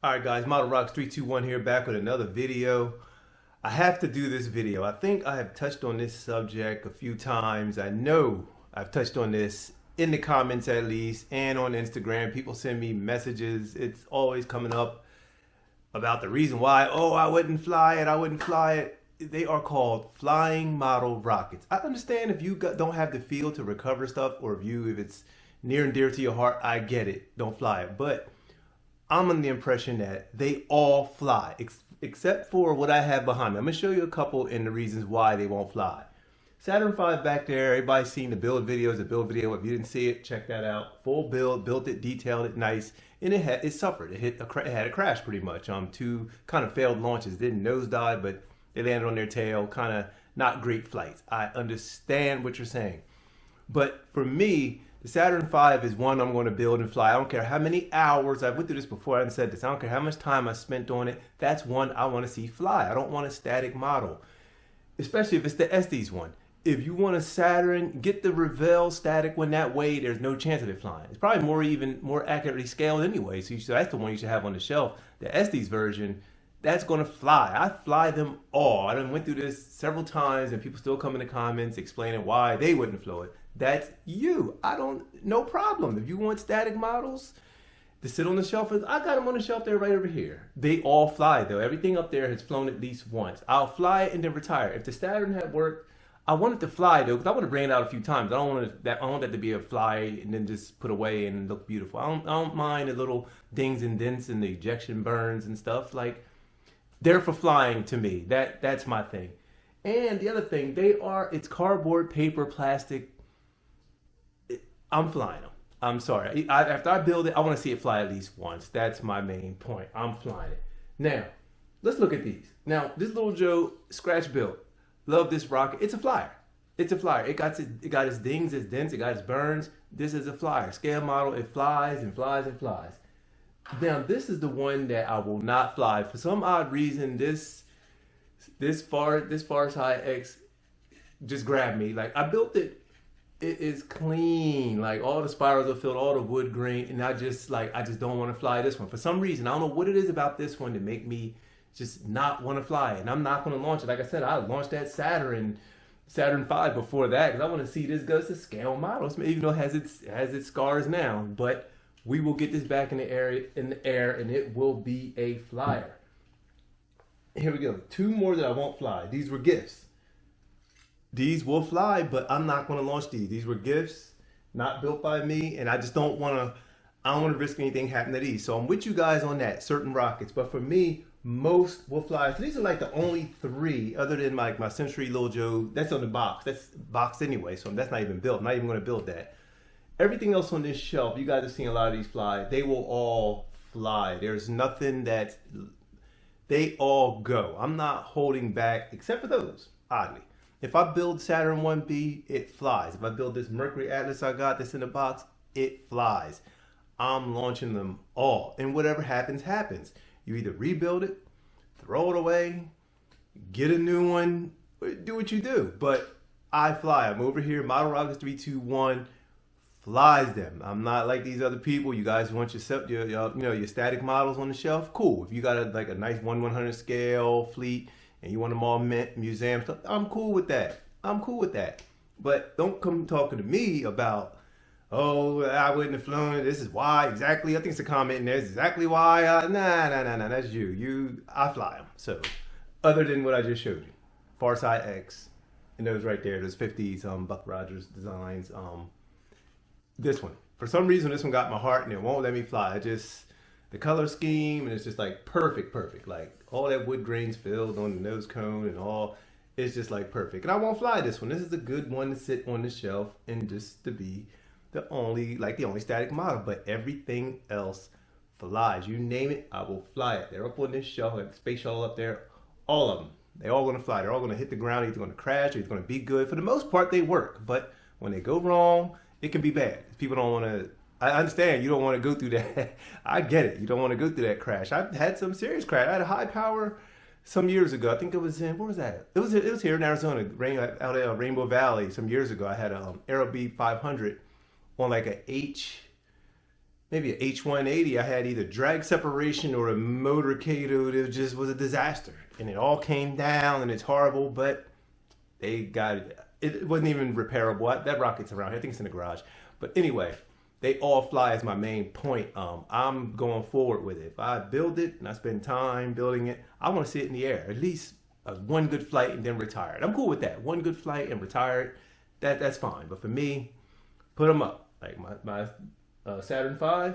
All right, guys, Model Rocks 321 here, back with another video. I have to do this video. I think I have touched on this subject a few times. I know I've touched on this in the comments at least, and on Instagram. People send me messages. It's always coming up about the reason why, oh, I wouldn't fly it. They are called flying model rockets. I understand if you don't have the feel to recover stuff, or if it's near and dear to your heart, I get it. Don't fly it. But I'm under the impression that they all fly, except for what I have behind me. I'm going to show you a couple and the reasons why they won't fly. Saturn V back there, everybody's seen the build videos, the build video. If you didn't see it, check that out. Full build, built it, detailed it nice, and it suffered. It had a crash pretty much. Two kind of failed launches, didn't nosedive, but they landed on their tail, kind of not great flights. I understand what you're saying. But for me, the Saturn V is one I'm going to build and fly. I don't care how many hours, I went through this before, I haven't said this, I don't care how much time I spent on it, that's one I want to see fly. I don't want a static model, especially if it's the Estes one. If you want a Saturn, get the Revell static one. That way there's no chance of it flying. It's probably even more accurately scaled anyway, so that's the one you should have on the shelf. The Estes version, that's going to fly. I fly them all. I done went through this several times and people still come in the comments explaining why they wouldn't flow it. That's you. No problem. If you want static models to sit on the shelf, I got them on the shelf there right over here. They all fly though. Everything up there has flown at least once. I'll fly it and then retire. If the Saturn had worked, I want it to fly though, because I want to bring it out a few times. I want that to be a fly and then just put away and look beautiful. I don't mind the little dings and dents and the ejection burns and stuff. Like, they're for flying to me. That's my thing. And the other thing, it's cardboard, paper, plastic. I'm flying them. I'm sorry. After I build it, I want to see it fly at least once. That's my main point. I'm flying it. Now, let's look at these. Now, this little Joe, scratch built. Love this rocket. It's a flyer. It's a flyer. It got its dings, its dents, it got its burns. This is a flyer. Scale model. It flies and flies and flies. Now, this is the one that I will not fly. For some odd reason, this Far Side X just grabbed me. Like, I built it. It is clean. Like, all the spirals are filled, all the wood grain, and I just don't want to fly this one. For some reason, I don't know what it is about this one to make me just not want to fly it. And I'm not going to launch it. Like I said, I launched that Saturn V before that because I want to see this go to scale models, even though it has its scars now. But we will get this back in the air, and it will be a flyer. Here we go. Two more that I won't fly. These were gifts. These will fly, but I'm not going to launch these. These were gifts, not built by me, and I don't want to risk anything happening to these. So I'm with you guys on that, certain rockets. But for me, most will fly. So these are like the only three, other than like my Century Lil Joe. That's on the box. That's boxed anyway, so that's not even built. I'm not even going to build that. Everything else on this shelf, you guys have seen a lot of these fly. They will all fly. There's nothing they all go. I'm not holding back, except for those, oddly. If I build Saturn 1B, it flies. If I build this Mercury Atlas I got that's in the box, it flies. I'm launching them all. And whatever happens, happens. You either rebuild it, throw it away, get a new one, do what you do. But I fly. I'm over here, Model Rockets 321 flies them. I'm not like these other people. You guys want your static models on the shelf? Cool. If you got a nice 1/100 scale fleet, and you want them all museum stuff, I'm cool with that. But don't come talking to me about, oh, I wouldn't have flown it. This is why exactly. I think it's a comment in there. It's exactly why. Nah. That's you. I fly them. So, other than what I just showed you, Far Side X, and those right there, those 50s Buck Rogers designs. This one, for some reason, this one got my heart, and it won't let me fly. The color scheme, and it's just like perfect. Like, all that wood grains filled on the nose cone and all, it's just like perfect. And I won't fly this one. This is a good one to sit on the shelf and just to be the only static model. But everything else flies. You name it, I will fly it. They're up on this shelf, like the space shuttle up there. All of them. They're all going to fly. They're all going to hit the ground. Either going to crash or it's going to be good. For the most part, they work. But when they go wrong, it can be bad. People don't want to. I understand you don't want to go through that. I get it. You don't want to go through that crash. I've had some serious crash. I had a high power some years ago. I think it was where was that? It was here in Arizona, out at Rainbow Valley some years ago. I had a Aero B 500 on like a maybe an H-180, I had either drag separation or a motorcade. It just was a disaster. And it all came down and it's horrible, but they got it. It wasn't even repairable. That rocket's around here. I think it's in the garage. But anyway, they all fly is my main point. I'm going forward with it. If I build it and I spend time building it, I want to see it in the air. At least one good flight and then retire it. I'm cool with that. One good flight and retire it. That's fine. But for me, put them up. Like my Saturn V, I'm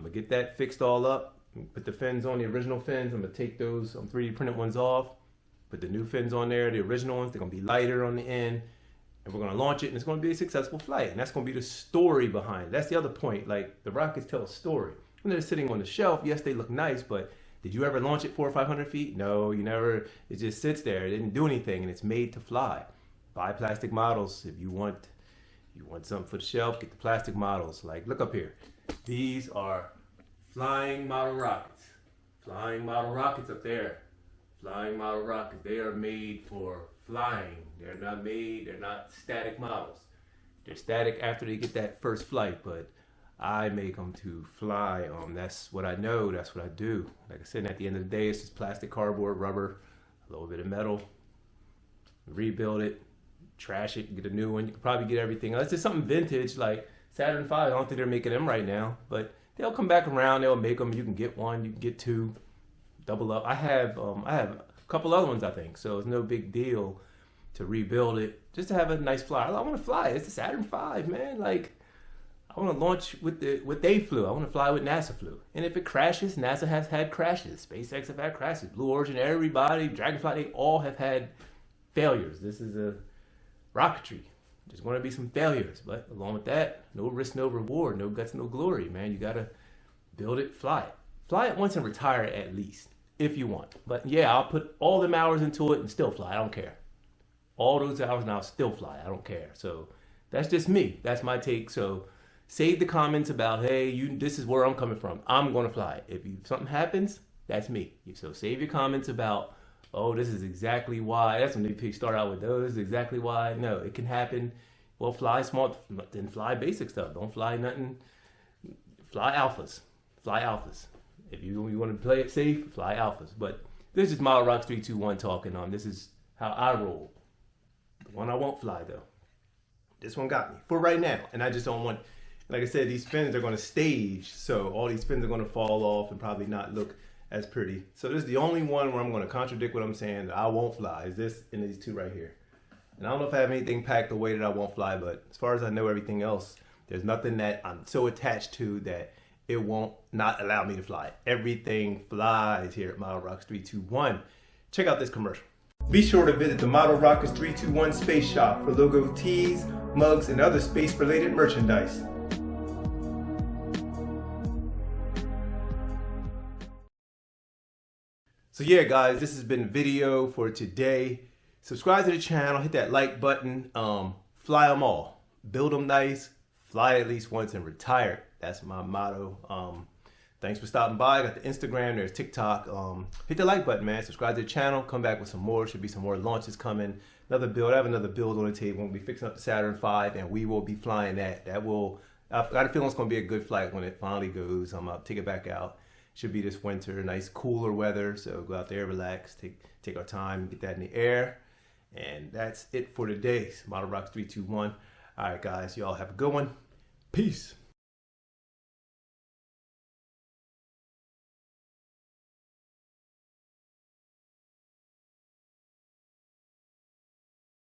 going to get that fixed all up. Put the fins on, the original fins. I'm going to take those 3D printed ones off. Put the new fins on there, the original ones. They're going to be lighter on the end. And we're going to launch it, and it's going to be a successful flight. And that's going to be the story behind it. That's the other point. Like, the rockets tell a story. When they're sitting on the shelf, yes, they look nice, but did you ever launch it 400 or 500 feet? No, you never. It just sits there. It didn't do anything, and it's made to fly. Buy plastic models. If you want something for the shelf, get the plastic models. Like, look up here. These are flying model rockets. Flying model rockets up there. Flying model rockets. They are made for flying. They're not static models. They're static after they get that first flight, but I make them to fly. That's what I know. That's what I do. Like I said, at the end of the day, it's just plastic, cardboard, rubber, a little bit of metal. Rebuild it, trash it, get a new one. You can probably get everything. Unless it's something vintage like Saturn V. I don't think they're making them right now, but they'll come back around. They'll make them. You can get one. You can get two. Double up. I have a couple other ones, I think. So it's no big deal to rebuild it, just to have a nice flyer. I want to fly. It's the Saturn V, man. Like, I want to launch with what they flew. I want to fly with NASA flew. And if it crashes, NASA has had crashes. SpaceX have had crashes. Blue Origin, everybody, Dragonfly, they all have had failures. This is a rocketry. There's going to be some failures, but along with that, no risk, no reward, no guts, no glory, man. You got to build it, fly it. Fly it once and retire it at least, if you want. But yeah, I'll put all them hours into it and still fly. I don't care. All those hours and I'll still fly. I don't care. So that's just me. That's my take. So save the comments about, hey, this is where I'm coming from. I'm going to fly. If something happens, that's me. So save your comments about, oh, this is exactly why. That's when they start out with those. Exactly why. No, it can happen. Well, fly smart, then fly basic stuff. Don't fly nothing. Fly alphas. Fly alphas. If you want to play it safe, fly alphas. But this is Model Rocks 321 talking on. This is how I roll. The one I won't fly, though. This one got me for right now. And I just don't want, like I said, these fins are going to stage. So all these fins are going to fall off and probably not look as pretty. So this is the only one where I'm going to contradict what I'm saying that I won't fly. Is this and these two right here. And I don't know if I have anything packed the way that I won't fly. But as far as I know, everything else, there's nothing that I'm so attached to that it won't not allow me to fly. Everything flies here at Model Rocks 321. Check out this commercial. Be sure to visit the Model Rockets 321 Space Shop for logo tees, mugs, and other space-related merchandise. So yeah, guys, this has been the video for today. Subscribe to the channel, hit that like button, fly them all. Build them nice, fly at least once and retire. That's my motto. Thanks for stopping by. I got the Instagram, there's TikTok. Hit the like button, man. Subscribe to the channel. Come back with some more. Should be some more launches coming. Another build. I have another build on the table. We'll be fixing up the Saturn V, and we will be flying that. I've got a feeling it's going to be a good flight when it finally goes. I'll take it back out. Should be this winter. Nice cooler weather. So go out there, relax, take our time, get that in the air. And that's it for today. Model Rocks 321. All right, guys. Y'all have a good one. Peace.